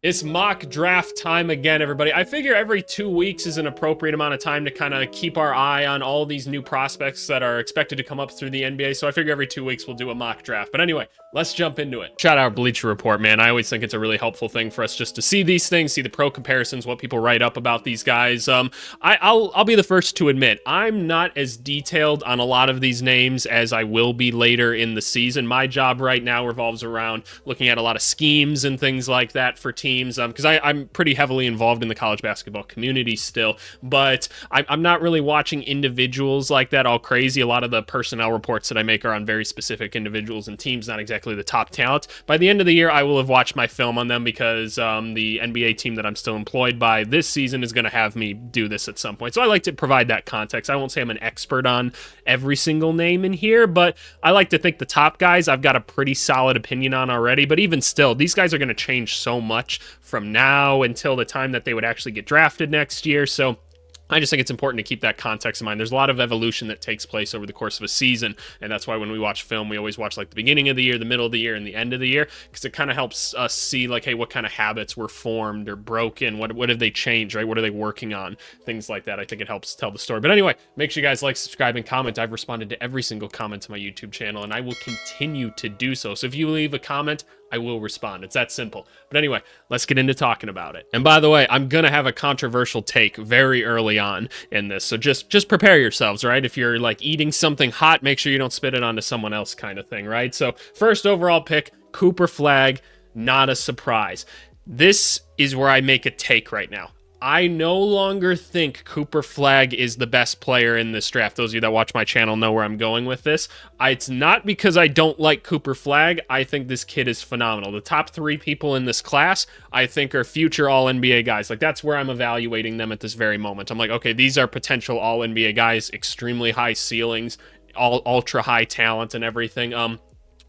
It's mock draft time again, everybody. I figure every 2 weeks is an appropriate amount of time to kind of keep our eye on all these new prospects that are expected to come up through the NBA. So I figure every 2 weeks we'll do a mock draft. But anyway, let's jump into it. Shout out Bleacher Report, man. I always think it's a really helpful thing for us just to see these things, see the pro comparisons, what people write up about these guys. I'll be the first to admit, I'm not as detailed on a lot of these names as I will be later in the season. My job right now revolves around looking at a lot of schemes and things like that for teams. Because I'm pretty heavily involved in the college basketball community still, but I'm not really watching individuals like that all crazy. A lot of the personnel reports that I make are on very specific individuals and teams, not exactly the top talent. By the end of the year, I will have watched my film on them because the NBA team that I'm still employed by this season is going to have me do this at some point. So I like to provide that context. I won't say I'm an expert on every single name in here, but I like to think the top guys I've got a pretty solid opinion on already. But even still, these guys are going to change so much from now until the time that they would actually get drafted next year. So I just think it's important to keep that context in mind. There's a lot of evolution that takes place over the course of a season, and that's why when we watch film, we always watch like the beginning of the year, the middle of the year, and the end of the year, because it kind of helps us see like, hey, what kind of habits were formed or broken? What have they changed, right? What are they working on? Things like that. I think it helps tell the story. But anyway, make sure you guys like, subscribe, and comment. I've responded to every single comment to my YouTube channel, and I will continue to do so. So if you leave a comment, I will respond. It's that simple. But anyway, let's get into talking about it. And by the way, I'm going to have a controversial take very early on in this. So just prepare yourselves, right? If you're like eating something hot, make sure you don't spit it onto someone else kind of thing, right? So first overall pick, Cooper Flagg, not a surprise. This is where I make a take right now. I no longer think Cooper Flagg is the best player in this draft. Those of you that watch my channel know where I'm going with this. It's not because I don't like Cooper Flagg. I think this kid is phenomenal. The top 3 people in this class, I think, are future All-NBA guys. Like, that's where I'm evaluating them at this very moment. I'm like, okay, these are potential All-NBA guys, extremely high ceilings, all ultra high talent and everything.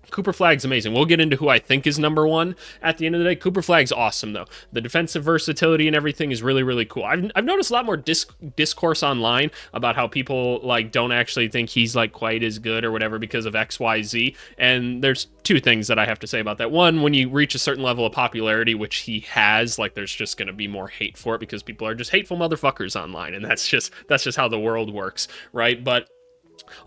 Cooper Flagg's amazing. We'll get into who I think is number 1 at the end of the day. Cooper Flagg's awesome, though. The defensive versatility and everything is really, really cool. I've noticed a lot more discourse online about how people like don't actually think he's like quite as good or whatever because of XYZ. And there's 2 things that I have to say about that. One, when you reach a certain level of popularity, which he has, like there's just going to be more hate for it because people are just hateful motherfuckers online, and that's just how the world works, right? But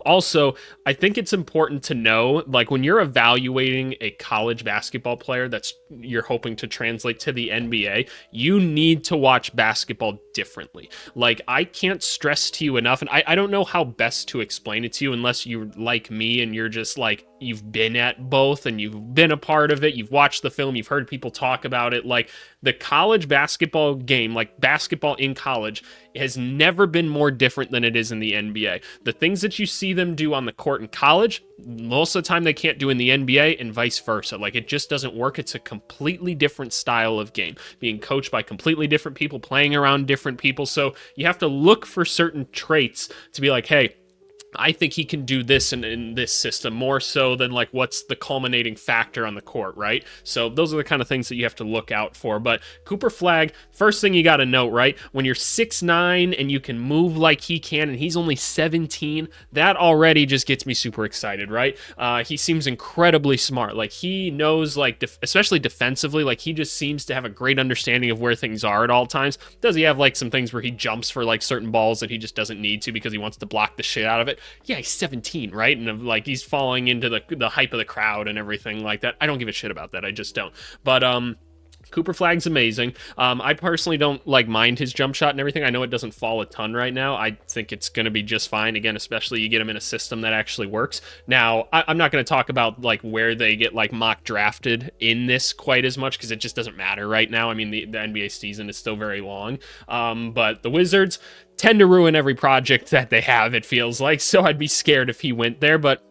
also, I think it's important to know, like when you're evaluating a college basketball player that's you're hoping to translate to the NBA, you need to watch basketball differently. Like, I can't stress to you enough, and I don't know how best to explain it to you unless you're like me and you're just like, you've been at both and you've been a part of it, you've watched the film, you've heard people talk about it. Like, the college basketball game, like basketball in college, has never been more different than it is in the NBA. The things that you see them do on the court in college, most of the time they can't do in the NBA, and vice versa. Like, it just doesn't work. It's a completely different style of game, being coached by completely different people, playing around different people. So you have to look for certain traits to be like, hey, I think he can do this in this system more so than like what's the culminating factor on the court, right? So those are the kind of things that you have to look out for. But Cooper Flagg, first thing you got to note, right? When you're 6'9" and you can move like he can and he's only 17, that already just gets me super excited, right? He seems incredibly smart. Like, he knows, like, especially defensively, like he just seems to have a great understanding of where things are at all times. Does he have like some things where he jumps for like certain balls that he just doesn't need to because he wants to block the shit out of it? Yeah, he's 17, right? And like, he's falling into the hype of the crowd and everything like that. I don't give a shit about that. I just don't. But Cooper Flagg's amazing. I personally don't like mind his jump shot and everything. I know it doesn't fall a ton right now. I think it's going to be just fine. Again, especially you get him in a system that actually works. Now, I'm not going to talk about like where they get like mock drafted in this quite as much because it just doesn't matter right now. I mean, the NBA season is still very long. But the Wizards tend to ruin every project that they have, it feels like. So I'd be scared if he went there, but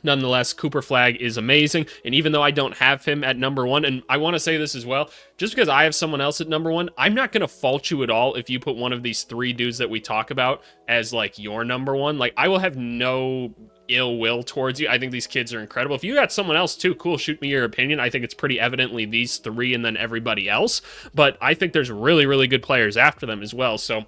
nonetheless, Cooper Flagg is amazing, and even though I don't have him at number 1, and I want to say this as well, just because I have someone else at number 1, I'm not going to fault you at all if you put one of these 3 dudes that we talk about as, like, your number 1. Like, I will have no ill will towards you. I think these kids are incredible. If you got someone else too, cool, shoot me your opinion. I think it's pretty evidently these 3 and then everybody else, but I think there's really, really good players after them as well, so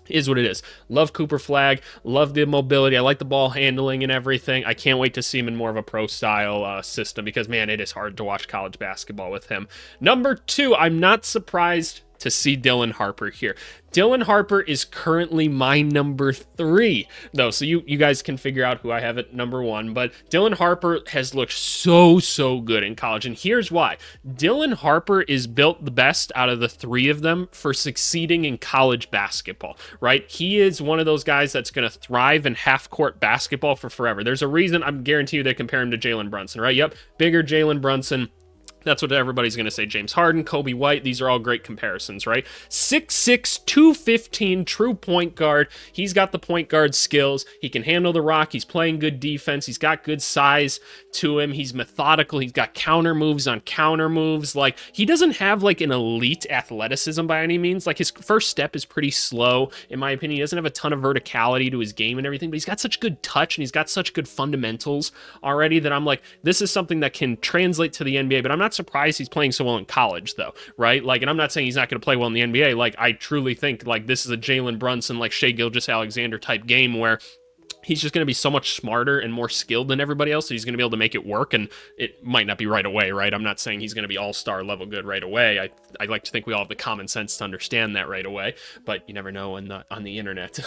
is what it is. Love Cooper Flagg. Love the mobility. I like the ball handling and everything. I can't wait to see him in more of a pro-style system because, man, it is hard to watch college basketball with him. Number 2, I'm not surprised to see Dylan Harper here. Dylan Harper is currently my number 3, though, so you guys can figure out who I have at number 1, but Dylan Harper has looked so good in college, and here's why. Dylan Harper is built the best out of the 3 of them for succeeding in college basketball, right? He is one of those guys that's going to thrive in half-court basketball for forever. There's a reason I'm guarantee you they compare him to Jalen Brunson, right? Yep, bigger Jalen Brunson. That's what everybody's going to say. James Harden, Kobe White, these are all great comparisons, right? 6'6", 215, true point guard. He's got the point guard skills. He can handle the rock. He's playing good defense. He's got good size to him. He's methodical. He's got counter moves on counter moves. Like, he doesn't have, like, an elite athleticism by any means. Like, his first step is pretty slow, in my opinion. He doesn't have a ton of verticality to his game and everything, but he's got such good touch and he's got such good fundamentals already that I'm like, this is something that can translate to the NBA, but I'm not surprised he's playing so well in college, though, right? Like, and I'm not saying he's not going to play well in the NBA. Like, I truly think, like, this is a Jalen Brunson, like, Shai Gilgeous-Alexander type game where he's just going to be so much smarter and more skilled than everybody else, so he's going to be able to make it work, and it might not be right away, right? I'm not saying he's going to be all-star level good right away. I like to think we all have the common sense to understand that right away, but you never know on the internet.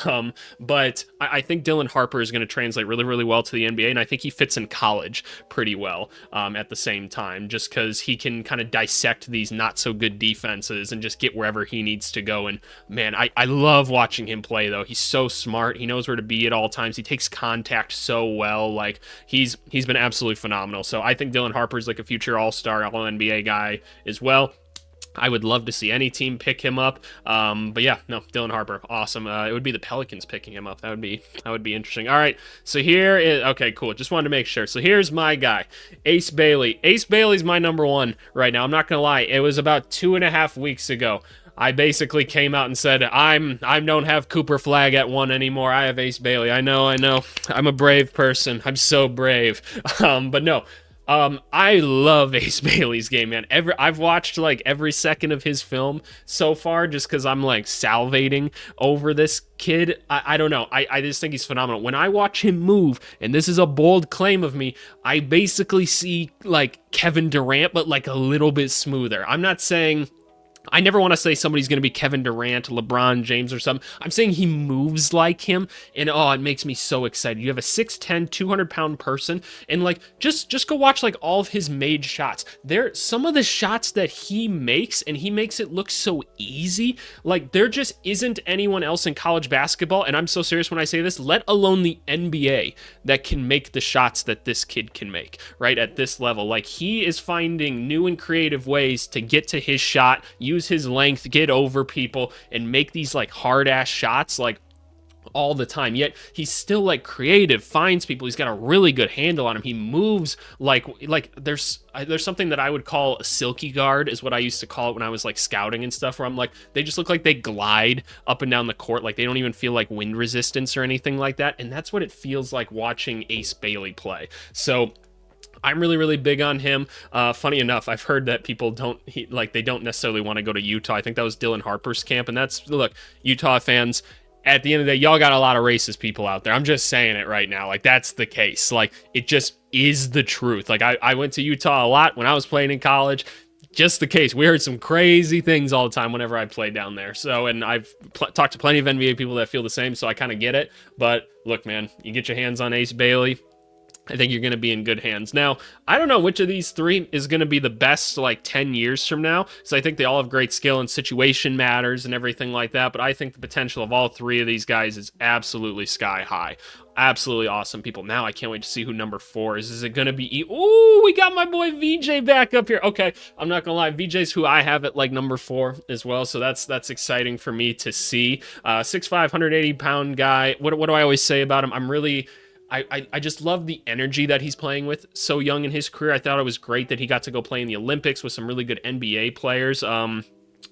But I think Dylan Harper is going to translate really well to the NBA, and I think he fits in college pretty well at the same time, just because he can kind of dissect these not-so-good defenses and just get wherever he needs to go. And, man, I love watching him play, though. He's so smart. He knows where to be at all times. He takes contact so well. Like, he's been absolutely phenomenal. So I think Dylan Harper's like a future all-star, all-NBA guy as well. I would love to see any team pick him up. But yeah, no, Dylan Harper, awesome. It would be the Pelicans picking him up. That would be interesting. All right, so here is, okay, cool. Just wanted to make sure. So here's my guy, Ace Bailey. Ace Bailey's my number 1 right now. I'm not gonna lie. It was about 2.5 weeks ago. I basically came out and said, I don't have Cooper Flagg at 1 anymore. I have Ace Bailey. I know. I'm a brave person. I'm so brave. But no. I love Ace Bailey's game, man. I've watched like every second of his film so far just because I'm like salivating over this kid. I don't know. I just think he's phenomenal. When I watch him move, and this is a bold claim of me, I basically see like Kevin Durant, but like a little bit smoother. I'm not saying... I never want to say somebody's going to be Kevin Durant, LeBron James, or something. I'm saying he moves like him, and it makes me so excited. You have a 6'10", 200-pound person, and like just go watch like all of his made shots. Some of the shots that he makes, and he makes it look so easy. Like, there just isn't anyone else in college basketball, and I'm so serious when I say this, let alone the NBA, that can make the shots that this kid can make, right, at this level. Like, he is finding new and creative ways to get to his shot, use his length, get over people, and make these like hard ass shots like all the time. Yet he's still like creative, finds people. He's got a really good handle on him. He moves like there's something that I would call a silky guard, is what I used to call it when I was like scouting and stuff, where I'm like, they just look like they glide up and down the court, like they don't even feel like wind resistance or anything like that. And that's what it feels like watching Ace Bailey play. So I'm really big on him. Funny enough, I've heard that people don't necessarily want to go to Utah. I think that was Dylan Harper's camp, and look, Utah fans, at the end of the day, y'all got a lot of racist people out there. I'm just saying it right now. Like, that's the case. Like, it just is the truth. Like, I went to Utah a lot when I was playing in college. Just the case. We heard some crazy things all the time whenever I played down there. So, and I've talked to plenty of NBA people that feel the same, so I kind of get it. But look, man, you get your hands on Ace Bailey, I think you're going to be in good hands. Now, I don't know which of these 3 is going to be the best like 10 years from now, because I think they all have great skill and situation matters and everything like that, but I think the potential of all 3 of these guys is absolutely sky high. Absolutely awesome, people. Now I can't wait to see who number 4 is. Is it going to be... Ooh, we got my boy VJ back up here. Okay, I'm not going to lie. VJ's who I have at like number 4 as well, so that's exciting for me to see. 6'5", 180-pound guy. What do I always say about him? I just love the energy that he's playing with so young in his career. I thought it was great that he got to go play in the Olympics with some really good NBA players.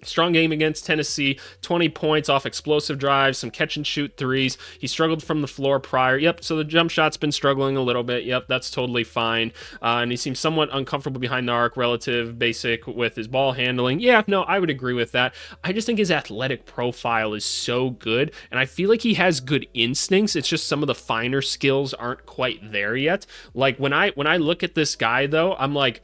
Strong game against Tennessee, 20 points off explosive drives, some catch and shoot threes. He struggled from the floor prior. Yep, so the jump shot's been struggling a little bit. Yep, that's totally fine. And he seems somewhat uncomfortable behind the arc, relative basic with his ball handling. Yeah, no, I would agree with that. I just think his athletic profile is so good, and I feel like he has good instincts. It's just some of the finer skills aren't quite there yet. Like when I look at this guy though, I'm like,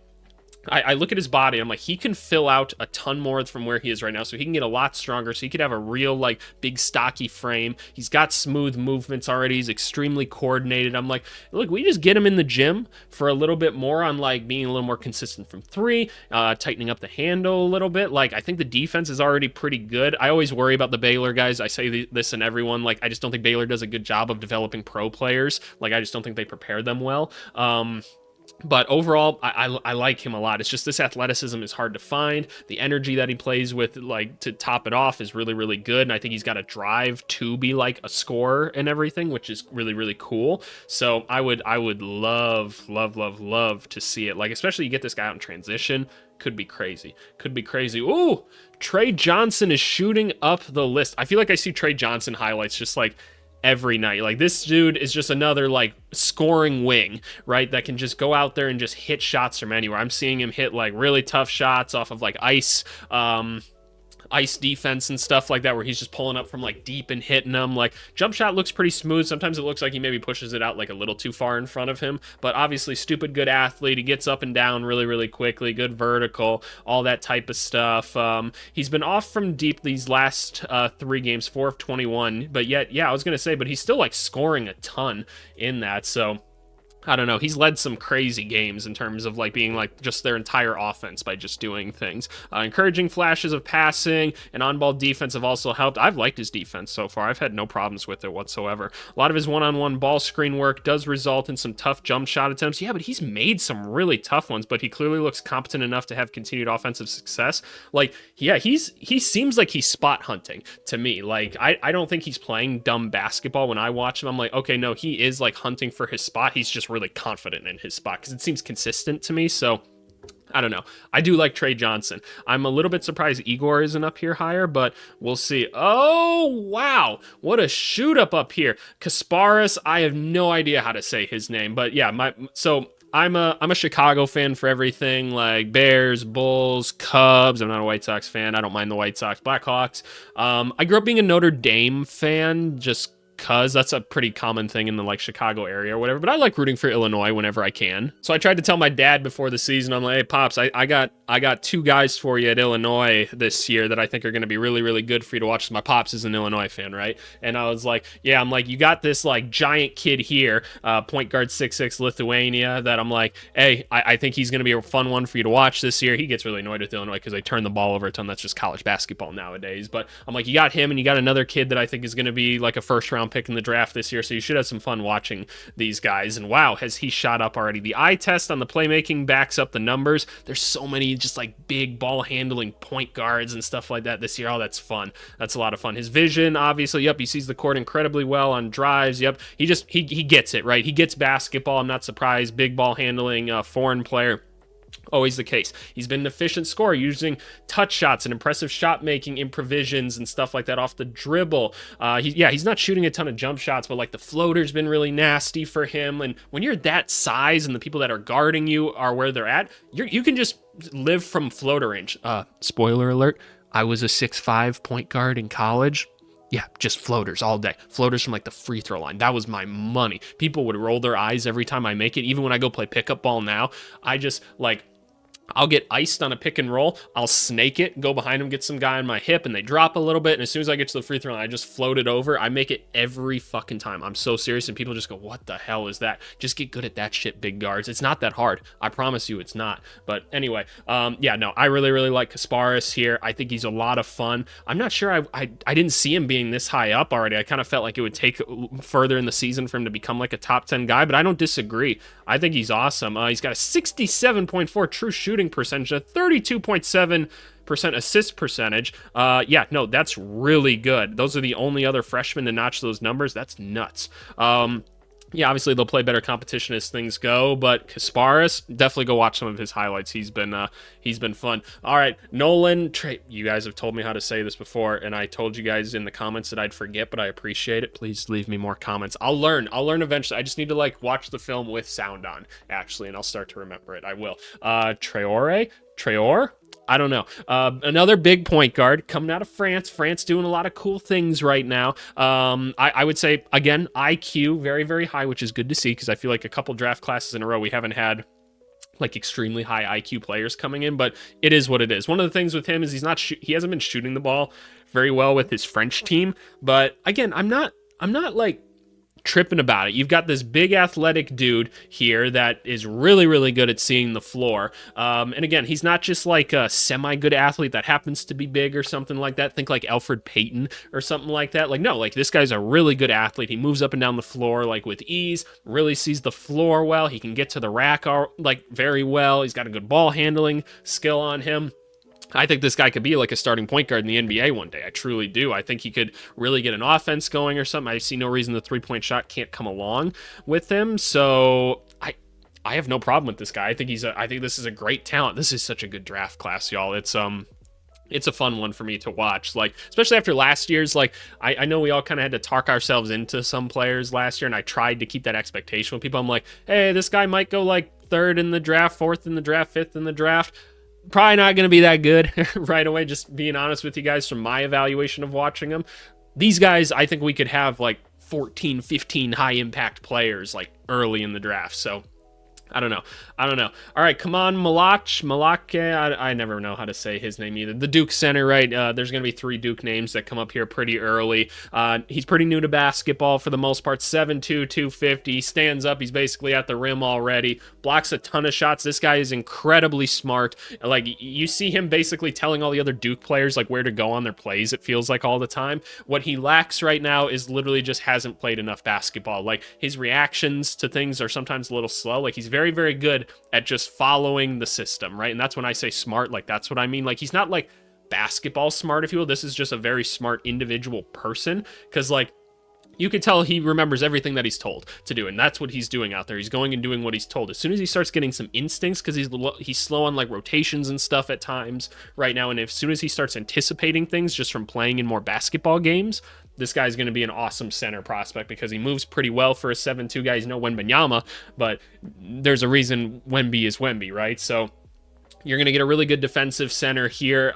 I look at his body, I'm like, he can fill out a ton more from where he is right now, so he can get a lot stronger, so he could have a real, like, big, stocky frame. He's got smooth movements already. He's extremely coordinated. I'm like, look, we just get him in the gym for a little bit more on, like, being a little more consistent from three, tightening up the handle a little bit. Like, I think the defense is already pretty good. I always worry about the Baylor guys. I say this and everyone, like, I just don't think Baylor does a good job of developing pro players. Like, I just don't think they prepare them well. But overall, I like him a lot. It's just this athleticism is hard to find. The energy that he plays with, like, to top it off is really, really good. And I think he's got a drive to be like a scorer and everything, which is really, really cool. So I would love to see it. Like, especially you get this guy out in transition. Could be crazy. Could be crazy. Ooh, Trey Johnson is shooting up the list. I feel like I see Trey Johnson highlights just like every night. Like, this dude is just another, like, scoring wing, right, that can just go out there and just hit shots from anywhere. I'm seeing him hit, like, really tough shots off of, like, ice defense and stuff like that, where he's just pulling up from, like, deep and hitting them. Like, jump shot looks pretty smooth. Sometimes it looks like he maybe pushes it out, like, a little too far in front of him, but obviously stupid good athlete. He gets up and down really, really quickly, good vertical, all that type of stuff. He's been off from deep these last 3 games, 4 of 21, but yet, yeah, I was gonna say, but he's still, like, scoring a ton in that, so I don't know. He's led some crazy games in terms of, like, being, like, just their entire offense by just doing things. Encouraging flashes of passing and on-ball defense have also helped. I've liked his defense so far. I've had no problems with it whatsoever. A lot of his one-on-one ball screen work does result in some tough jump shot attempts. Yeah, but he's made some really tough ones, but he clearly looks competent enough to have continued offensive success. Like, yeah, he seems like he's spot hunting to me. Like, I don't think he's playing dumb basketball when I watch him. I'm like, okay, no, he is, like, hunting for his spot. He's just really confident in his spot because it seems consistent to me. So I don't know. I do like Trey Johnson. I'm a little bit surprised Egor isn't up here higher, but we'll see. Oh, wow. What a shoot up here. Kasparas, I have no idea how to say his name, but yeah, I'm a Chicago fan for everything, like Bears, Bulls, Cubs. I'm not a White Sox fan. I don't mind the White Sox, Blackhawks. I grew up being a Notre Dame fan, just because that's a pretty common thing in the, like, Chicago area or whatever, but I like rooting for Illinois whenever I can. So I tried to tell my dad before the season, I'm like, hey, Pops, I got 2 guys for you at Illinois this year that I think are going to be really, really good for you to watch. My Pops is an Illinois fan, right? And I was like, yeah, I'm like, you got this, like, giant kid here, point guard 6'6", Lithuania, that I'm like, hey, I think he's going to be a fun one for you to watch this year. He gets really annoyed with Illinois because they turn the ball over a ton. That's just college basketball nowadays. But I'm like, you got him, and you got another kid that I think is going to be like a first-round pick in the draft this year, so you should have some fun watching these guys. And wow, has he shot up already. The eye test on the playmaking backs up the numbers. There's so many just, like, big ball handling point guards and stuff like that this year. Oh, that's fun. That's a lot of fun. His vision, obviously, yep, he sees the court incredibly well on drives. Yep, he gets it, right? He gets basketball. I'm not surprised. Big ball handling, foreign player. Always the case. He's been an efficient scorer using touch shots and impressive shot making improvisions and stuff like that off the dribble. He's not shooting a ton of jump shots, but, like, the floater's been really nasty for him. And when you're that size and the people that are guarding you are where they're at, you can just live from floater range. Spoiler alert, I was a 6'5" point guard in college. Yeah, just floaters all day. Floaters from, like, the free throw line. That was my money. People would roll their eyes every time I make it. Even when I go play pickup ball now, I just, like, I'll get iced on a pick and roll. I'll snake it, go behind him, get some guy on my hip, and they drop a little bit. And as soon as I get to the free throw line, I just float it over. I make it every fucking time. I'm so serious. And people just go, what the hell is that? Just get good at that shit, big guards. It's not that hard. I promise you it's not. But anyway, I really, really like Kasparas here. I think he's a lot of fun. I'm not sure I didn't see him being this high up already. I kind of felt like it would take further in the season for him to become, like, a top 10 guy, but I don't disagree. I think he's awesome. He's got a 67.4 true shooting percentage, a 32.7% assist percentage. That's really good. Those are the only other freshmen to notch those numbers. That's nuts. Yeah, obviously they'll play better competition as things go, but Kasparas, definitely go watch some of his highlights. He's been fun. All right, Nolan Traore. You guys have told me how to say this before, and I told you guys in the comments that I'd forget, but I appreciate it. Please leave me more comments. I'll learn eventually. I just need to like watch the film with sound on, actually, and I'll start to remember it. I will. Traore. I don't know. Another big point guard coming out of France. France doing a lot of cool things right now. I would say, again, IQ very, very high, which is good to see because I feel like a couple draft classes in a row we haven't had like extremely high IQ players coming in, but it is what it is. One of the things with him is he hasn't been shooting the ball very well with his French team. But again, I'm not like tripping about it. You've got this big athletic dude here that is really, really good at seeing the floor. And again, he's not just like a semi-good athlete that happens to be big or something like that. Think like Elfrid Payton or something like that. Like, no, like this guy's a really good athlete. He moves up and down the floor like with ease, really sees the floor well. He can get to the rack like very well. He's got a good ball handling skill on him. I think this guy could be like a starting point guard in the NBA one day. I truly do. I think he could really get an offense going or something. I see no reason the three-point shot can't come along with him. So I have no problem with this guy. I think this is a great talent. This is such a good draft class, y'all. It's a fun one for me to watch, like especially after last year's. Like I know we all kind of had to talk ourselves into some players last year, and I tried to keep that expectation with people. I'm like, hey, this guy might go like 3rd in the draft, 4th in the draft, 5th in the draft. Probably not going to be that good right away, just being honest with you guys from my evaluation of watching them. These guys, I think we could have like 14, 15 high impact players like early in the draft. So I don't know. All right, Khaman Maluach. I never know how to say his name either. The Duke center, right? There's going to be 3 Duke names that come up here pretty early. He's pretty new to basketball for the most part. 7'2", 250. Stands up. He's basically at the rim already. Blocks a ton of shots. This guy is incredibly smart. Like, you see him basically telling all the other Duke players like where to go on their plays, it feels like, all the time. What he lacks right now is literally just hasn't played enough basketball. Like, his reactions to things are sometimes a little slow. Like, he's very, very good at just following the system, right? And that's when I say smart, like that's what I mean. Like, he's not like basketball smart, if you will. This is just a very smart individual person, because like you can tell he remembers everything that he's told to do, and that's what he's doing out there. He's going and doing what he's told. As soon as he starts getting some instincts, because he's slow on like rotations and stuff at times right now, and as soon as he starts anticipating things just from playing in more basketball games, this guy's going to be an awesome center prospect because he moves pretty well for a 7'2" guy. He's no Wembanyama, but there's a reason Wemby is Wemby, right? So you're going to get a really good defensive center here.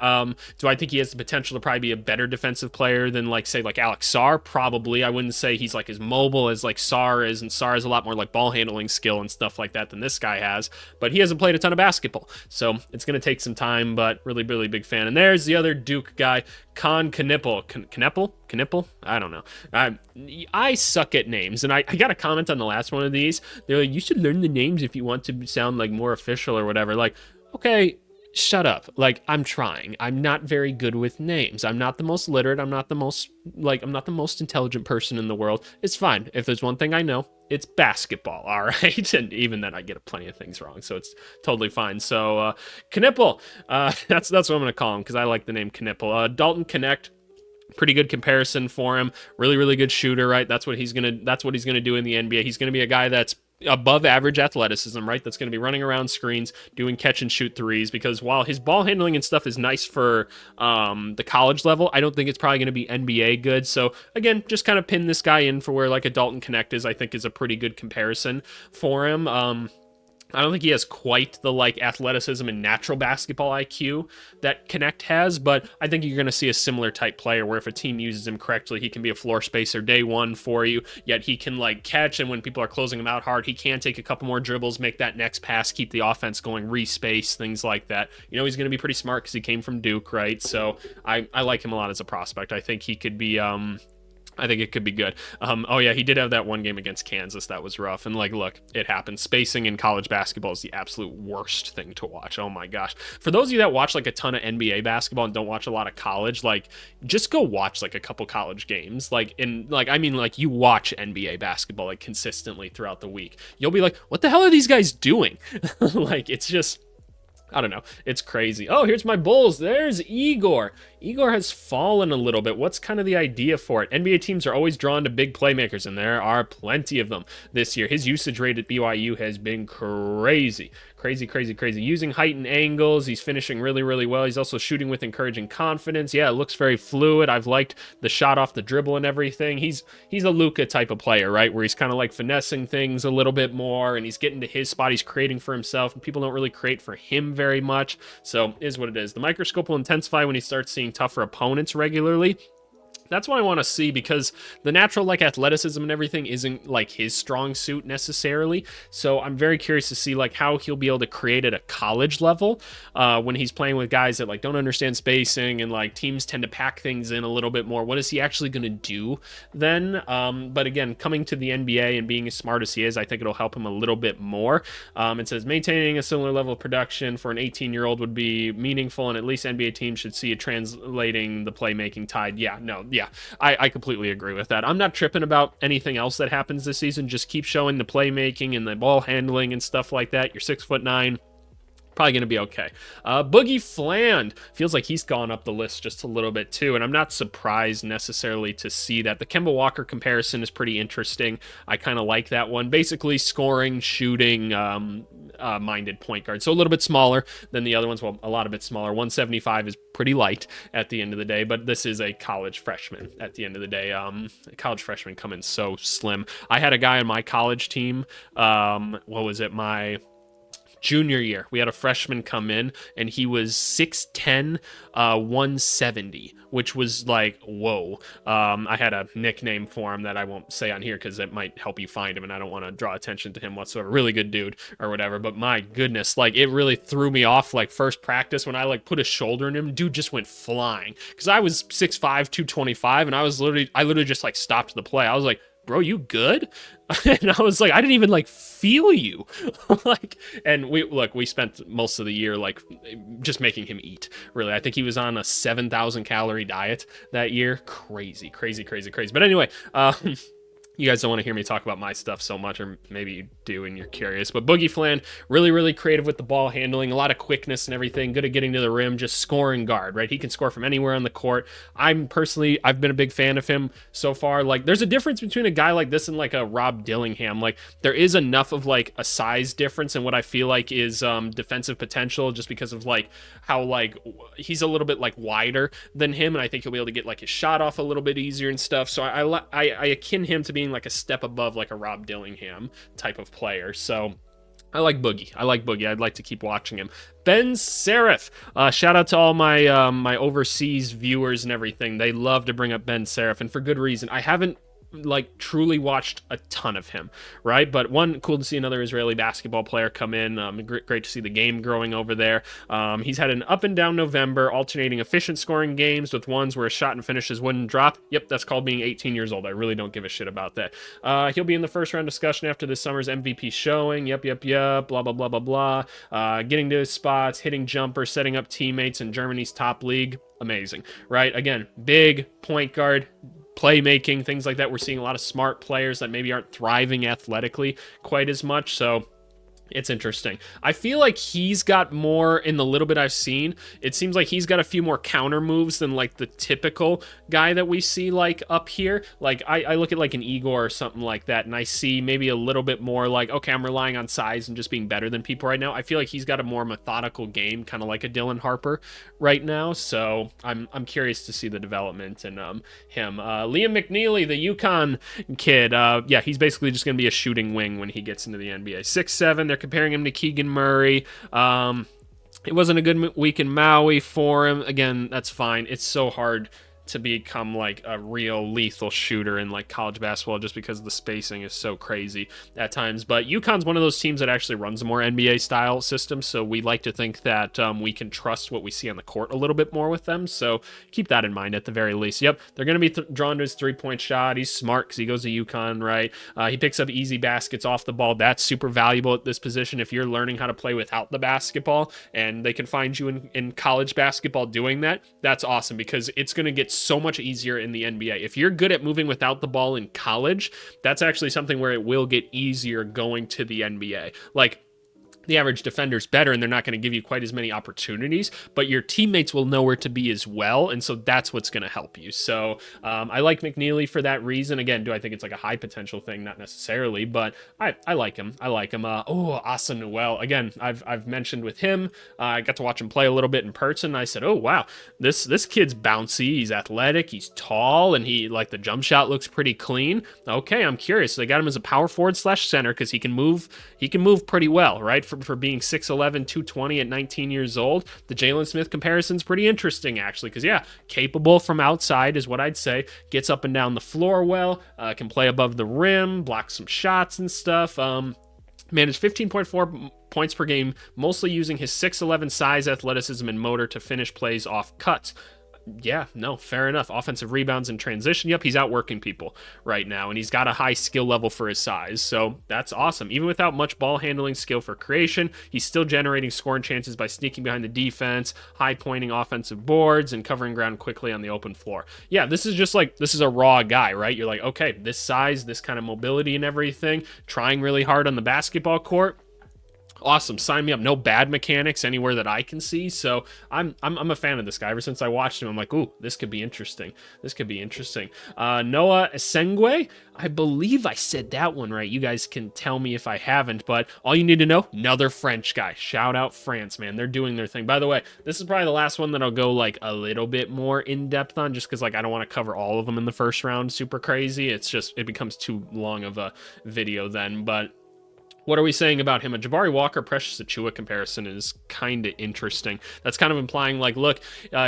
Do I think he has the potential to probably be a better defensive player than, like, say, like Alex Sarr? Probably. I wouldn't say he's like as mobile as like Sarr is, and Sarr has a lot more like ball handling skill and stuff like that than this guy has. But he hasn't played a ton of basketball, so it's going to take some time. But really, really big fan. And there's the other Duke guy, Kon Knueppel. Knueppel? I don't know. I suck at names, and I got a comment on the last one of these. They're like, you should learn the names if you want to sound like more official or whatever. Like, okay, shut up. Like, I'm trying. I'm not very good with names. I'm not the most literate. I'm not the most intelligent person in the world. It's fine. If there's one thing I know, it's basketball, all right? And even then, I get plenty of things wrong, so it's totally fine. So, Knueppel, that's what I'm going to call him, because I like the name Knueppel. Dalton Connect, pretty good comparison for him. Really, really good shooter, right? That's what he's gonna do in the NBA. He's gonna be a guy that's above average athleticism, right? That's going to be running around screens, doing catch and shoot threes, because while his ball handling and stuff is nice for the college level, I don't think it's probably going to be NBA good. So again, just kind of pin this guy in for where like a Dalton Connect is, I think is a pretty good comparison for him. I don't think he has quite the like athleticism and natural basketball IQ that Connect has, but I think you're going to see a similar type player where if a team uses him correctly, he can be a floor spacer day one for you, yet he can like catch, and when people are closing him out hard, he can take a couple more dribbles, make that next pass, keep the offense going, respace, things like that. You know, he's going to be pretty smart because he came from Duke, right? So I like him a lot as a prospect. I think he could be I think it could be good. Oh yeah, he did have that one game against Kansas that was rough. And like, look, it happens. Spacing in college basketball is the absolute worst thing to watch. Oh my gosh. For those of you that watch like a ton of NBA basketball and don't watch a lot of college, like just go watch like a couple college games. Like I mean you watch NBA basketball like consistently throughout the week. You'll be like, what the hell are these guys doing? Like, it's just, I don't know. It's crazy. Oh, here's my Bulls. There's Egor. Egor has fallen a little bit. What's kind of the idea for it? NBA teams are always drawn to big playmakers, and there are plenty of them this year. His usage rate at BYU has been crazy. Crazy, crazy, crazy. Using height and angles. He's finishing really, really well. He's also shooting with encouraging confidence. Yeah, it looks very fluid. I've liked the shot off the dribble and everything. He's a Luka type of player, right? Where he's kind of like finessing things a little bit more, and he's getting to his spot. He's creating for himself, and people don't really create for him very much. So is what it is. The microscope will intensify when he starts seeing tougher opponents regularly. That's what I want to see, because the natural like athleticism and everything isn't like his strong suit necessarily. So I'm very curious to see like how he'll be able to create at a college level when he's playing with guys that like don't understand spacing, and like teams tend to pack things in a little bit more. What is he actually going to do then? But again, coming to the NBA and being as smart as he is, I think it'll help him a little bit more. It says maintaining a similar level of production for an 18-year-old would be meaningful, and at least NBA teams should see it translating the playmaking tide. Yeah, I completely agree with that. I'm not tripping about anything else that happens this season. Just keep showing the playmaking and the ball handling and stuff like that. You're 6'9". Probably going to be okay. Boogie Fland feels like he's gone up the list just a little bit too, and I'm not surprised necessarily to see that. The Kemba Walker comparison is pretty interesting. I kind of like that one. Basically, scoring, shooting, minded point guard. So a little bit smaller than the other ones. Well, a lot of bit smaller. 175 is pretty light at the end of the day, but this is a college freshman at the end of the day. College freshmen come in so slim. I had a guy on my college team. My junior year, we had a freshman come in, and he was 6'10", 170, which was like, whoa. I had a nickname for him that I won't say on here because it might help you find him, and I don't want to draw attention to him whatsoever. Really good dude or whatever, but my goodness, like it really threw me off. Like first practice when I like put a shoulder in him, dude just went flying, because I was 6'5", 225, and I literally just like stopped the play. I was like, bro, you good? And I was like, I didn't even like feel you. And we spent most of the year like just making him eat, really. I think he was on a 7,000 calorie diet that year. Crazy. But anyway, you guys don't want to hear me talk about my stuff so much, or maybe you do and you're curious. But Boogie Fland, really, really creative with the ball handling, a lot of quickness and everything, good at getting to the rim, just scoring guard, right? He can score from anywhere on the court. I've been a big fan of him so far. Like, there's a difference between a guy like this and like a Rob Dillingham. Like, there is enough of like a size difference in what I feel like is defensive potential, just because of like how like he's a little bit like wider than him, and I think he'll be able to get like his shot off a little bit easier and stuff. So I akin him to being like a step above like a Rob Dillingham type of player. So I like Boogie. I'd like to keep watching him. Ben Seraph. Shout out to all my my overseas viewers and everything. They love to bring up Ben Seraph, and for good reason. I haven't like truly watched a ton of him, right? But one, cool to see another Israeli basketball player come in. Great to see the game growing over there. He's had an up and down November, alternating efficient scoring games with ones where his shot and finishes wouldn't drop. Yep, that's called being 18 years old. I really don't give a shit about that. He'll be in the first round discussion after this summer's MVP showing. Yep, blah, blah, blah, blah, blah. Getting to his spots, hitting jumpers, setting up teammates in Germany's top league. Amazing, right? Again, big point guard, playmaking, things like that. We're seeing a lot of smart players that maybe aren't thriving athletically quite as much. So it's interesting. I feel like he's got more, in the little bit I've seen, it seems like he's got a few more counter moves than like the typical guy that we see like up here. Like I look at like an Egor or something like that, and I see maybe a little bit more like, okay, I'm relying on size and just being better than people right now. I feel like he's got a more methodical game, kind of like a Dylan Harper right now. So I'm curious to see the development in him. Liam McNeely, the UConn kid, yeah, he's basically just going to be a shooting wing when he gets into the NBA. 6'7", they're comparing him to Keegan Murray. It wasn't a good week in Maui for him. Again, that's fine. It's so hard to become like a real lethal shooter in like college basketball, just because the spacing is so crazy at times. But UConn's one of those teams that actually runs a more NBA style system, so we like to think that we can trust what we see on the court a little bit more with them. So keep that in mind at the very least. Yep, they're going to be drawn to his 3-point shot. He's smart because he goes to UConn, right? He picks up easy baskets off the ball. That's super valuable at this position if you're learning how to play without the basketball, and they can find you in college basketball doing that. That's awesome, because it's going to get so much easier in the NBA. If you're good at moving without the ball in college, that's actually something where it will get easier going to the NBA. Like, the average defender's better and they're not going to give you quite as many opportunities, but your teammates will know where to be as well. And so that's what's going to help you. So I like McNeely for that reason. Again, do I think it's like a high potential thing? Not necessarily, but I like him. I like him. Asa Noel. Again, I've mentioned with him, I got to watch him play a little bit in person. I said, oh, wow, this kid's bouncy. He's athletic. He's tall. And he like the jump shot looks pretty clean. Okay, I'm curious. So they got him as a power forward / center because he can move pretty well, right? For being 6'11", 220 at 19 years old. The Jalen Smith comparison's pretty interesting, actually, because, yeah, capable from outside is what I'd say. Gets up and down the floor well, can play above the rim, block some shots and stuff. Managed 15.4 points per game, mostly using his 6'11 size, athleticism, and motor to finish plays off cuts. Yeah, no, fair enough. Offensive rebounds and transition. Yep, he's outworking people right now, and he's got a high skill level for his size, so that's awesome. Even without much ball handling skill for creation, he's still generating scoring chances by sneaking behind the defense, high pointing offensive boards, and covering ground quickly on the open floor. Yeah, this is a raw guy, right? You're like, okay, this size, this kind of mobility and everything, trying really hard on the basketball court. Awesome, sign me up. No bad mechanics anywhere that I can see, so I'm a fan of this guy. Ever since I watched him, I'm like, ooh, this could be interesting. Noah Esengwe, I believe I said that one right. You guys can tell me if I haven't, but all you need to know, another French guy. Shout out France, man. They're doing their thing. By the way, this is probably the last one that I'll go like a little bit more in depth on, just because like I don't want to cover all of them in the first round super crazy. It becomes too long of a video then, but what are we saying about him? A Jabari Walker Precious Achiuwa comparison is kind of interesting. That's kind of implying like, look,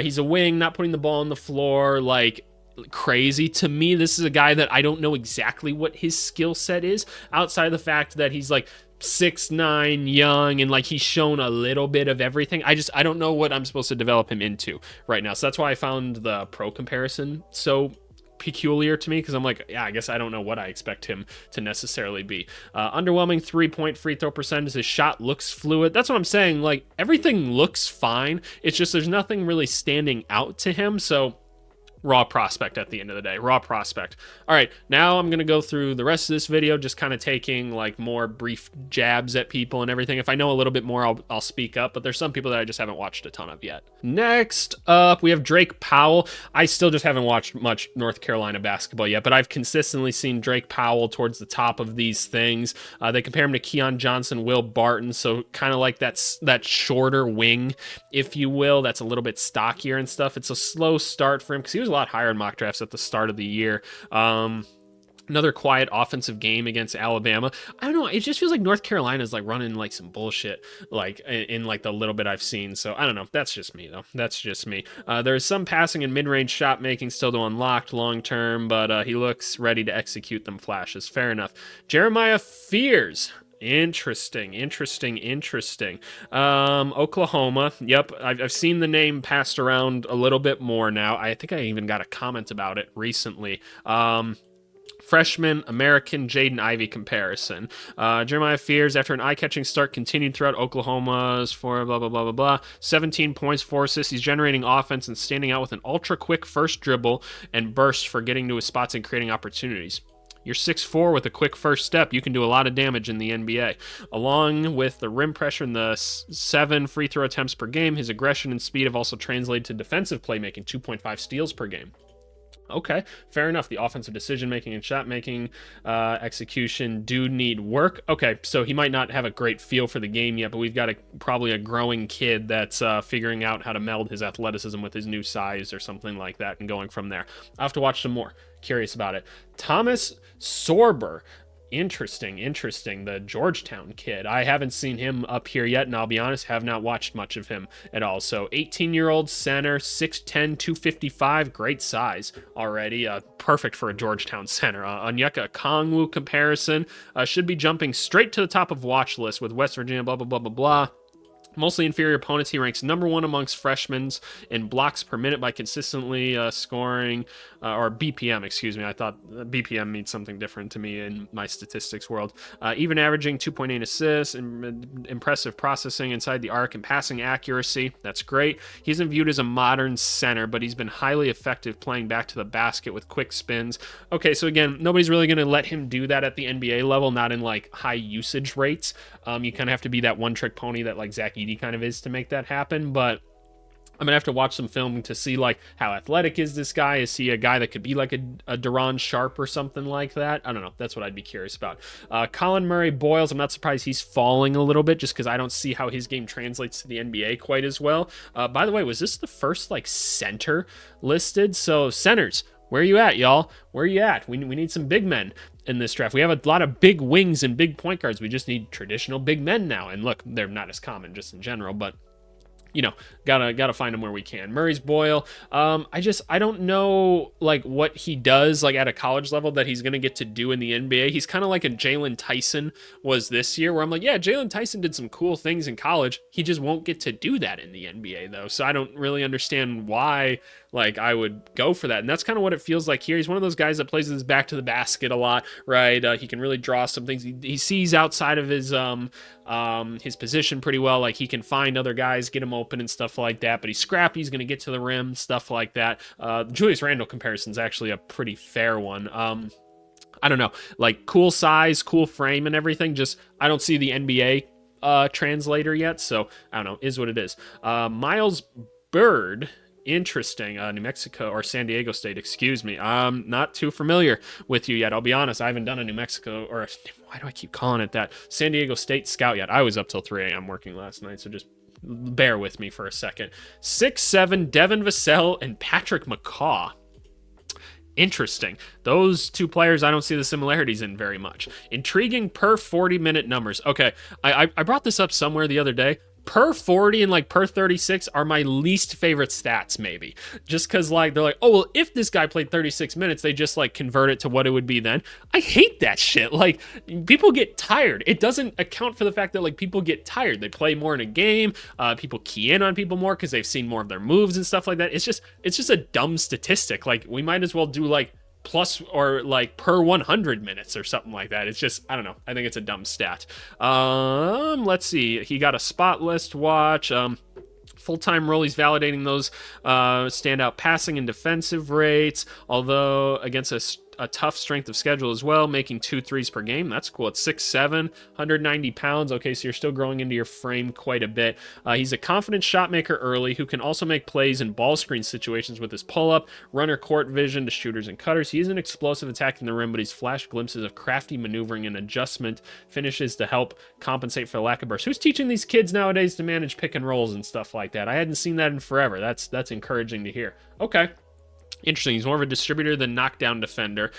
he's a wing, not putting the ball on the floor, like crazy. To me, this is a guy that I don't know exactly what his skill set is, outside of the fact that he's like 6'9", young, and like he's shown a little bit of everything. I don't know what I'm supposed to develop him into right now. So that's why I found the pro comparison so peculiar to me, because I'm like, yeah, I guess I don't know what I expect him to necessarily be. Underwhelming 3-point free throw percentage. His shot looks fluid. That's what I'm saying. Like, everything looks fine. It's just there's nothing really standing out to him. So raw prospect at the end of the day. Raw prospect. All right, now I'm going to go through the rest of this video, just kind of taking like more brief jabs at people and everything. If I know a little bit more, I'll speak up, but there's some people that I just haven't watched a ton of yet. Next up, we have Drake Powell. I still just haven't watched much North Carolina basketball yet, but I've consistently seen Drake Powell towards the top of these things. They compare him to Keon Johnson, Will Barton, so kind of like that shorter wing, if you will, that's a little bit stockier and stuff. It's a slow start for him because he was a lot higher in mock drafts at the start of the year. Another quiet offensive game against Alabama. I don't know. It just feels like North Carolina is like running like some bullshit, like in like the little bit I've seen. So I don't know. That's just me though. That's just me. There's some passing and mid-range shot making still to unlock long term, but he looks ready to execute them flashes. Fair enough. Jeremiah Fears. Interesting. Oklahoma. Yep, I've seen the name passed around a little bit more now. I think I even got a comment about it recently. Freshman American Jaden Ivey comparison. Jeremiah Fears, after an eye-catching start, continued throughout Oklahoma's for blah, blah, blah, blah, blah. 17 points, 4 assists. He's generating offense and standing out with an ultra-quick first dribble and burst for getting to his spots and creating opportunities. You're 6'4" with a quick first step. You can do a lot of damage in the NBA. Along with the rim pressure and the 7 free throw attempts per game, his aggression and speed have also translated to defensive playmaking, 2.5 steals per game. Okay, fair enough. The offensive decision-making and shot-making execution do need work. Okay, so he might not have a great feel for the game yet, but we've got probably a growing kid that's figuring out how to meld his athleticism with his new size or something like that and going from there. I'll have to watch some more. Curious about it. Thomas Sorber. Interesting. The Georgetown kid. I haven't seen him up here yet, and I'll be honest, have not watched much of him at all. So 18-year-old center, 6'10", 255, great size already. Perfect for a Georgetown center. Onyeka Okongwu comparison. Should be jumping straight to the top of watch list with West Virginia, blah, blah, blah, blah, blah. Mostly inferior opponents. He ranks number 1 amongst freshmen in blocks per minute by consistently scoring, or BPM, excuse me. I thought BPM means something different to me in my statistics world. Even averaging 2.8 assists, impressive processing inside the arc and passing accuracy. That's great. He isn't viewed as a modern center, but he's been highly effective playing back to the basket with quick spins. Okay, so again, nobody's really going to let him do that at the NBA level, not in like high usage rates. You kind of have to be that one-trick pony that like Zach Edey kind of is to make that happen, but I'm gonna have to watch some film to see like how athletic is this guy. Is he a guy that could be like a Duran Sharp or something like that? I don't know. That's what I'd be curious about. Colin Murray Boyles, I'm not surprised he's falling a little bit just because I don't see how his game translates to the NBA quite as well. By the way, was this the first like center listed? So centers, where are you at, y'all? Where are you at? We need some big men in this draft. We have a lot of big wings and big point guards. We just need traditional big men now. And look, they're not as common just in general, but you know, gotta find him where we can. Murray's Boyle. I don't know like what he does like at a college level that he's gonna get to do in the NBA. He's kind of like a Jalen Tyson was this year, where I'm like, yeah, Jalen Tyson did some cool things in college. He just won't get to do that in the NBA though. So I don't really understand why like I would go for that. And that's kind of what it feels like here. He's one of those guys that plays with his back to the basket a lot, right? He can really draw some things. He sees outside of his position pretty well. Like he can find other guys, get him open and stuff like that. But he's scrappy. He's going to get to the rim, stuff like that. Julius Randle comparison is actually a pretty fair one. I don't know, like cool size, cool frame and everything. Just I don't see the NBA translator yet. So I don't know, is what it is. Miles Bird. Interesting. New Mexico or San Diego State, excuse me. I'm not too familiar with you yet. I'll be honest. I haven't done a New Mexico or why do I keep calling it that? San Diego State scout yet. I was up till 3 a.m. working last night. So just bear with me for a second. 6'7", Devin Vassell and Patrick McCaw. Interesting. Those two players, I don't see the similarities in very much. Intriguing per 40-minute numbers. Okay, I brought this up somewhere the other day. Per 40 and like per 36 are my least favorite stats, maybe. Just because like they're like, oh, well, if this guy played 36 minutes, they just like convert it to what it would be then. I hate that shit. Like people get tired. It doesn't account for the fact that like people get tired. They play more in a game. People key in on people more because they've seen more of their moves and stuff like that. It's just a dumb statistic. Like we might as well do like plus or like per 100 minutes or something like that. It's just, I don't know. I think it's a dumb stat. Let's see. He got a spot list watch. Full-time role, he's validating those standout passing and defensive rates, although against a tough strength of schedule as well, making 2 threes per game. That's cool. It's 6'7", 190 pounds. Okay, so you're still growing into your frame quite a bit. He's a confident shot maker early who can also make plays in ball screen situations with his pull-up, runner court vision to shooters and cutters. He isn't explosive attacking the rim, but he's flashed glimpses of crafty maneuvering and adjustment finishes to help compensate for the lack of burst. Who's teaching these kids nowadays to manage pick and rolls and stuff like that? I hadn't seen that in forever. That's encouraging to hear. Okay. Interesting. He's more of a distributor than knockdown defender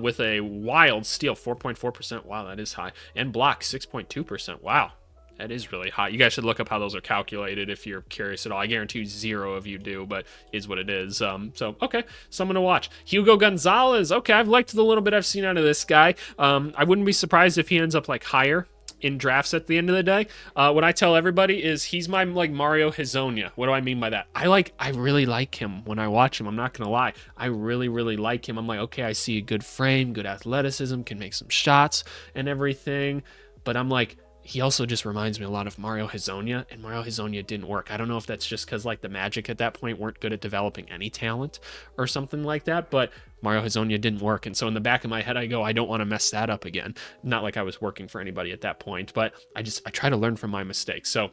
with a wild steal, 4.4%. Wow, that is high. And block, 6.2%. Wow, that is really high. You guys should look up how those are calculated if you're curious at all. I guarantee you 0 of you do, but is what it is. So, okay, someone to watch. Hugo Gonzalez. Okay, I've liked the little bit I've seen out of this guy. I wouldn't be surprised if he ends up like higher in drafts at the end of the day. What I tell everybody is he's my like Mario Hezonja. What do I mean by that? I really like him when I watch him. I'm not gonna lie. I really, really like him. I'm like, okay, I see a good frame, good athleticism, can make some shots and everything. But I'm like, he also just reminds me a lot of Mario Hezonja, and Mario Hezonja didn't work. I don't know if that's just because like the Magic at that point weren't good at developing any talent or something like that, but Mario Hezonja didn't work. And so in the back of my head, I go, I don't want to mess that up again. Not like I was working for anybody at that point, but I try to learn from my mistakes. So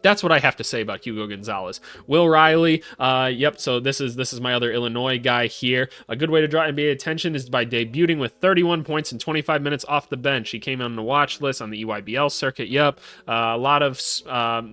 that's what I have to say about Hugo Gonzalez. Will Riley, yep, so this is my other Illinois guy here. A good way to draw NBA attention is by debuting with 31 points in 25 minutes off the bench. He came on the watch list on the EYBL circuit, yep. A lot of,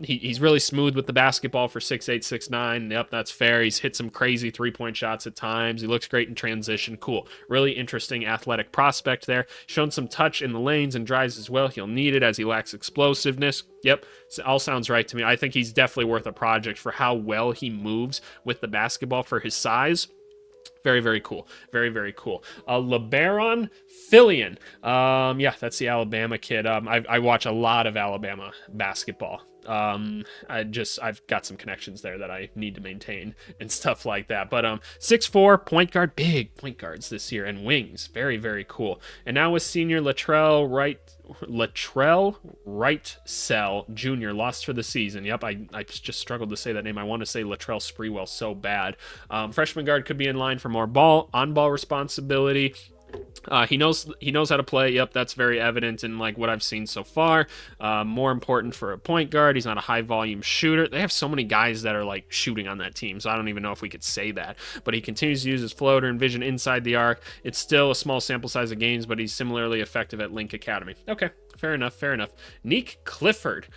he's really smooth with the basketball for 6'8", 6'9". Yep, that's fair. He's hit some crazy three-point shots at times. He looks great in transition. Cool. Really interesting athletic prospect there. Shown some touch in the lanes and drives as well. He'll need it as he lacks explosiveness. Yep, so all sounds right to me. I think he's definitely worth a project for how well he moves with the basketball for his size. Very, very cool. Very, very cool. LeBaron Fillion. Yeah, that's the Alabama kid. I watch a lot of Alabama basketball. I've got some connections there that I need to maintain and stuff like that. But 6'4", point guard, big point guards this year, and wings. Very, very cool. And now with senior Latrell Wright-Sell Jr. lost for the season. Yep, I just struggled to say that name. I want to say Latrell Sprewell so bad. Freshman guard could be in line for more on-ball responsibility. He knows how to play. Yep, that's very evident in like what I've seen so far. More important for a point guard, he's not a high volume shooter. They have so many guys that are like shooting on that team, so I don't even know if we could say that. But he continues to use his floater and vision inside the arc. It's still a small sample size of games, but he's similarly effective at Link Academy. Okay, fair enough. Fair enough. Neek Clifford.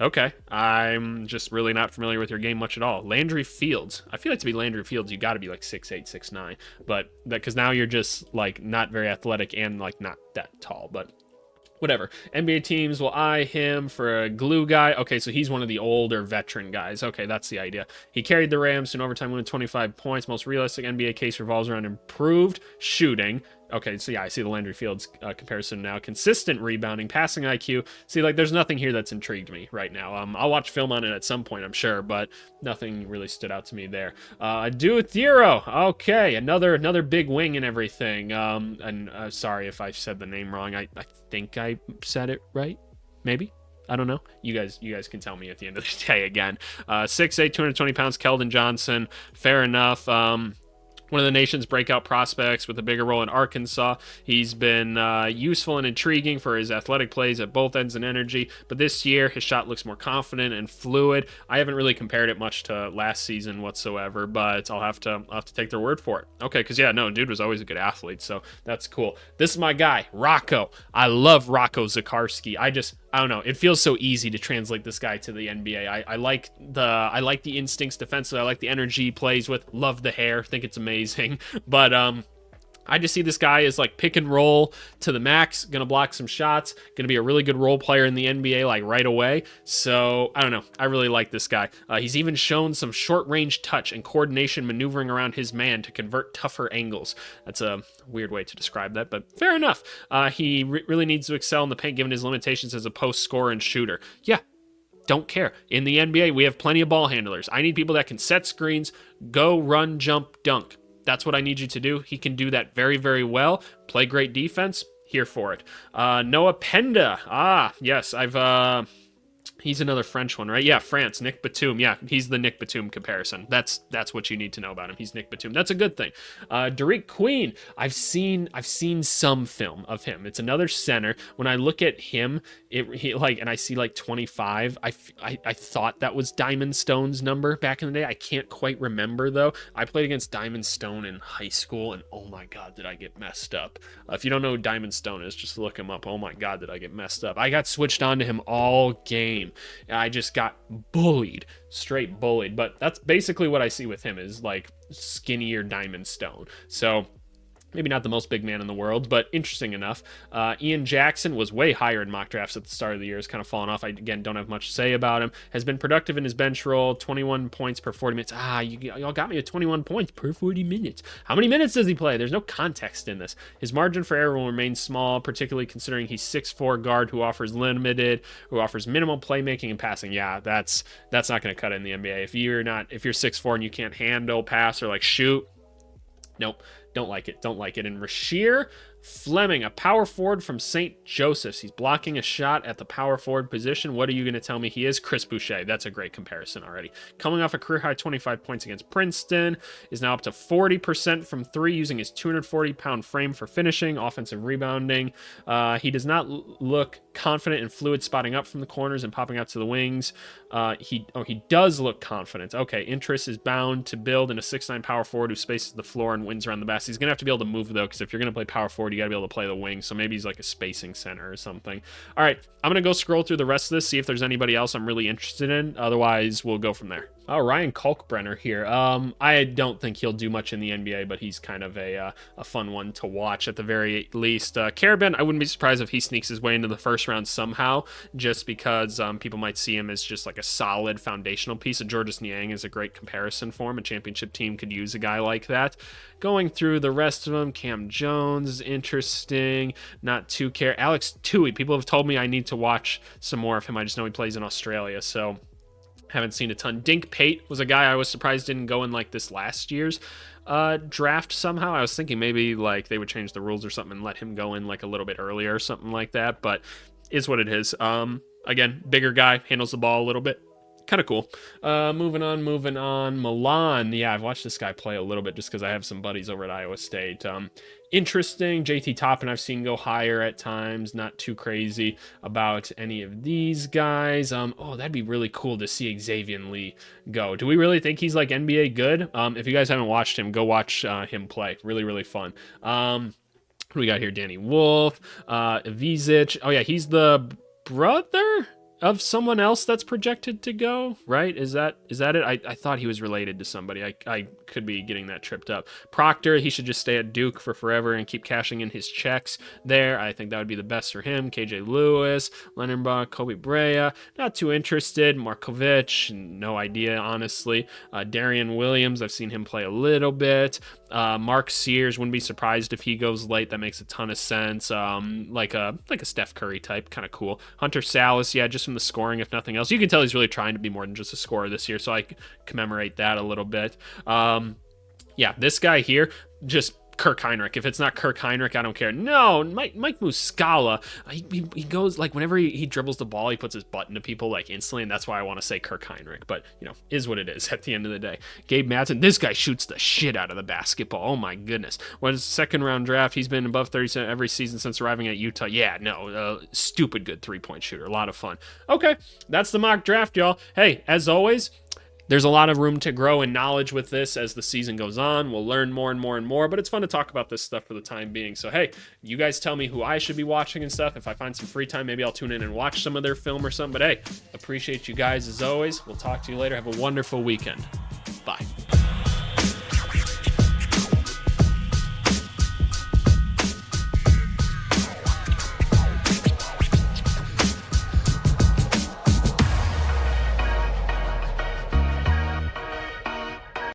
Okay, I'm just really not familiar with your game much at all. Landry Fields. I feel like to be Landry Fields, you got to be like 6'8", 6'9", but that because now you're just like not very athletic and like not that tall, but whatever. NBA teams will eye him for a glue guy. Okay, so he's one of the older veteran guys. Okay, that's the idea. He carried the Rams to an overtime win of 25 points. Most realistic NBA case revolves around improved shooting. Okay, so yeah, I see the Landry Fields comparison now. Consistent rebounding, passing IQ. See, like, there's nothing here that's intrigued me right now. I'll watch film on it at some point, I'm sure, but nothing really stood out to me there. Duthero. Okay, another big wing and everything. Sorry if I said the name wrong. I think I said it right. Maybe. I don't know. You guys can tell me at the end of the day again. 6'8", 220 pounds, Keldon Johnson. Fair enough. One of the nation's breakout prospects with a bigger role in Arkansas. He's been useful and intriguing for his athletic plays at both ends and energy, but this year his shot looks more confident and fluid. I haven't really compared it much to last season whatsoever, but I'll have to take their word for it. Okay, because yeah, no, dude was always a good athlete, so that's cool. This is my guy, Rocco. I love Rocco Zakarski. I don't know. It feels so easy to translate this guy to the NBA. I like the instincts defensively. I like the energy he plays with. Love the hair. Think it's amazing. But I just see this guy as like pick and roll to the max, gonna block some shots, gonna be a really good role player in the NBA like right away. So I don't know, I really like this guy. He's even shown some short range touch and coordination maneuvering around his man to convert tougher angles. That's a weird way to describe that, but fair enough. He really needs to excel in the paint given his limitations as a post scorer and shooter. Yeah. Don't care. In the NBA, we have plenty of ball handlers. I need people that can set screens, go, run, jump, dunk. That's what I need you to do. He can do that very, very well. Play great defense. Here for it. Noah Penda. Yes, he's another French one, right? Yeah, France. Nick Batum. Yeah, he's the Nick Batum comparison. That's what you need to know about him. He's Nick Batum. That's a good thing. Derek Queen. I've seen some film of him. It's another center. When I look at him, and I see like 25. I thought that was Diamond Stone's number back in the day. I can't quite remember though. I played against Diamond Stone in high school, and oh my god, did I get messed up. If you don't know who Diamond Stone is, just look him up. Oh my god, did I get messed up. I got switched on to him all game. I just got bullied, straight bullied. But that's basically what I see with him is like skinnier Diamond Stone. So maybe not the most big man in the world, but interesting enough. Ian Jackson was way higher in mock drafts at the start of the year. Has kind of fallen off. I, again, don't have much to say about him. Has been productive in his bench role, 21 points per 40 minutes. Y'all got me at 21 points per 40 minutes. How many minutes does he play? There's no context in this. His margin for error will remain small, particularly considering he's 6'4" guard who offers minimal playmaking and passing. Yeah, that's not going to cut it in the NBA. If you're 6'4" and you can't handle, pass, or like shoot, nope. Don't like it. And Rasheer Fleming, a power forward from St. Joseph's. He's blocking a shot at the power forward position. What are you going to tell me he is? Chris Boucher. That's a great comparison already. Coming off a career-high 25 points against Princeton, is now up to 40% from three using his 240-pound frame for finishing, offensive rebounding. He does not look confident and fluid spotting up from the corners and popping out to the wings. He does look confident. Okay, interest is bound to build in a 6'9" power forward who spaces the floor and wins around the basket. He's going to have to be able to move, though, because if you're going to play power forward, you got to be able to play the wing. So maybe he's like a spacing center or something. All right, I'm going to go scroll through the rest of this, see if there's anybody else I'm really interested in. Otherwise, we'll go from there. Oh, Ryan Kalkbrenner here. I don't think he'll do much in the NBA, but he's kind of a fun one to watch at the very least. Karabin, I wouldn't be surprised if he sneaks his way into the first round somehow, just because people might see him as just like a solid foundational piece. And Georges Niang is a great comparison for him. A championship team could use a guy like that. Going through the rest of them, Cam Jones, interesting. Not too care. Alex Tui, people have told me I need to watch some more of him. I just know he plays in Australia, so haven't seen a ton. Dink Pate was a guy I was surprised didn't go in like this last year's draft somehow. I was thinking maybe like they would change the rules or something and let him go in like a little bit earlier or something like that, but is what it is. Again, bigger guy, handles the ball a little bit Kind of cool. Moving on. Milan. Yeah, I've watched this guy play a little bit just because I have some buddies over at Iowa State. Interesting. JT Toppin I've seen go higher at times. Not too crazy about any of these guys. Oh, that'd be really cool to see Xavier Lee go. Do we really think he's like NBA good? If you guys haven't watched him, go watch him play. Really, really fun. Who we got here? Danny Wolf, Ivizic. Oh yeah, he's the brother of someone else that's projected to go, right? Is that it? I thought he was related to somebody. I could be getting that tripped up. Proctor, he should just stay at Duke for forever and keep cashing in his checks there. I think that would be the best for him. KJ Lewis, Lennon Kobe Brea, not too interested. Markovic, no idea, honestly. Darian Williams, I've seen him play a little bit. Mark Sears, wouldn't be surprised if he goes late. That makes a ton of sense. Like a Steph Curry type, kind of cool. Hunter Salas, yeah, just from the scoring, if nothing else. You can tell he's really trying to be more than just a scorer this year, so I commemorate that a little bit. Yeah, this guy here, just Kirk Heinrich. If it's not Kirk Heinrich, I don't care. No, Mike Muscala, he goes, like, whenever he dribbles the ball, he puts his butt into people, like, instantly, and that's why I want to say Kirk Heinrich. But, you know, is what it is at the end of the day. Gabe Madsen, this guy shoots the shit out of the basketball. Oh, my goodness. What is second-round draft? He's been above 30% every season since arriving at Utah. Yeah, no, stupid good three-point shooter. A lot of fun. Okay, that's the mock draft, y'all. Hey, as always, there's a lot of room to grow in knowledge with this as the season goes on. We'll learn more and more and more, but it's fun to talk about this stuff for the time being. So, hey, you guys tell me who I should be watching and stuff. If I find some free time, maybe I'll tune in and watch some of their film or something. But, hey, appreciate you guys as always. We'll talk to you later. Have a wonderful weekend. Bye.